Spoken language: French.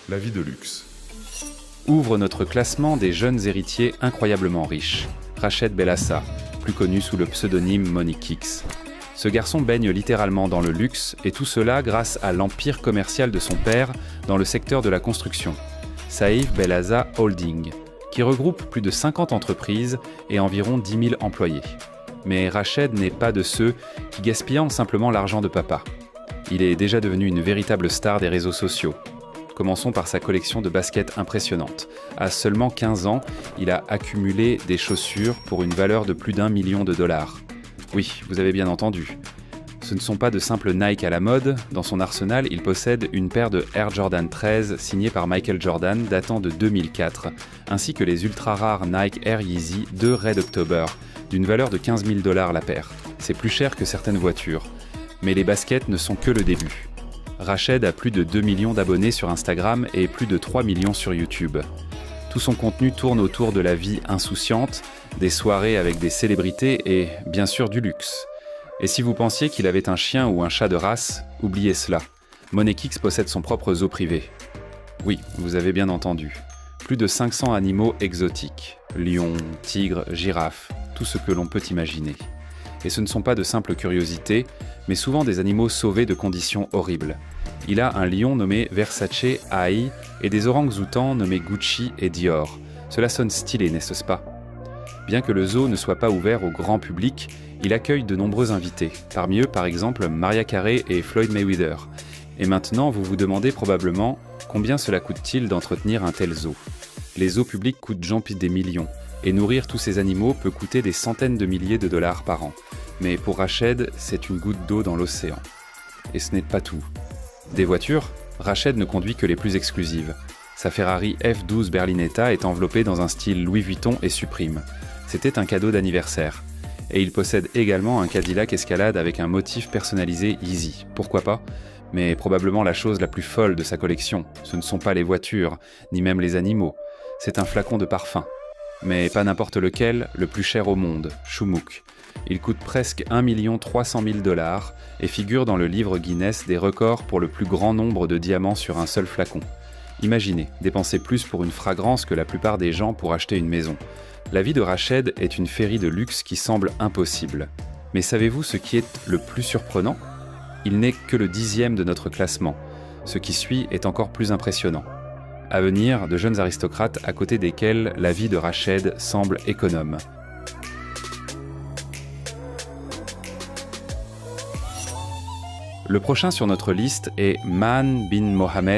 La vie de luxe. Ouvre notre classement des jeunes héritiers incroyablement riches. Rached Bellassa, plus connu sous le pseudonyme Money Kicks. Ce garçon baigne littéralement dans le luxe, et tout cela grâce à l'empire commercial de son père dans le secteur de la construction, Saïf Belhaza Holding, qui regroupe plus de 50 entreprises et environ 10 000 employés. Mais Rached n'est pas de ceux qui gaspillent simplement l'argent de papa. Il est déjà devenu une véritable star des réseaux sociaux. Commençons par sa collection de baskets impressionnante. À seulement 15 ans, il a accumulé des chaussures pour une valeur de plus d'1 million de dollars. Oui, vous avez bien entendu. Ce ne sont pas de simples Nike à la mode. Dans son arsenal, il possède une paire de Air Jordan 13 signée par Michael Jordan datant de 2004, ainsi que les ultra-rares Nike Air Yeezy 2 Red October, d'une valeur de 15 000 dollars la paire. C'est plus cher que certaines voitures. Mais les baskets ne sont que le début. Rached a plus de 2 millions d'abonnés sur Instagram et plus de 3 millions sur YouTube. Tout son contenu tourne autour de la vie insouciante, des soirées avec des célébrités et, bien sûr, du luxe. Et si vous pensiez qu'il avait un chien ou un chat de race, oubliez cela. Money Kicks possède son propre zoo privé. Oui, vous avez bien entendu. Plus de 500 animaux exotiques. Lions, tigres, girafes, tout ce que l'on peut imaginer. Et ce ne sont pas de simples curiosités, mais souvent des animaux sauvés de conditions horribles. Il a un lion nommé Versace Ai et des orang-outans nommés Gucci et Dior. Cela sonne stylé, n'est-ce pas? Bien que le zoo ne soit pas ouvert au grand public, il accueille de nombreux invités. Parmi eux, par exemple, Mariah Carey et Floyd Mayweather. Et maintenant, vous vous demandez probablement combien cela coûte-t-il d'entretenir un tel zoo? Les zoos publics coûtent des millions. Et nourrir tous ces animaux peut coûter des centaines de milliers de dollars par an. Mais pour Rached, c'est une goutte d'eau dans l'océan. Et ce n'est pas tout. Des voitures, Rached ne conduit que les plus exclusives. Sa Ferrari F12 Berlinetta est enveloppée dans un style Louis Vuitton et Supreme. C'était un cadeau d'anniversaire. Et il possède également un Cadillac Escalade avec un motif personnalisé Yeezy. Pourquoi pas? Mais probablement la chose la plus folle de sa collection, ce ne sont pas les voitures, ni même les animaux. C'est un flacon de parfum. Mais pas n'importe lequel, le plus cher au monde, Shumuk. Il coûte presque 1 300 000 dollars et figure dans le livre Guinness des records pour le plus grand nombre de diamants sur un seul flacon. Imaginez, dépenser plus pour une fragrance que la plupart des gens pour acheter une maison. La vie de Rached est une féerie de luxe qui semble impossible. Mais savez-vous ce qui est le plus surprenant? Il n'est que le 10e de notre classement. Ce qui suit est encore plus impressionnant. À venir, de jeunes aristocrates à côté desquels la vie de Rached semble économe. Le prochain sur notre liste est Maan bin Mohammed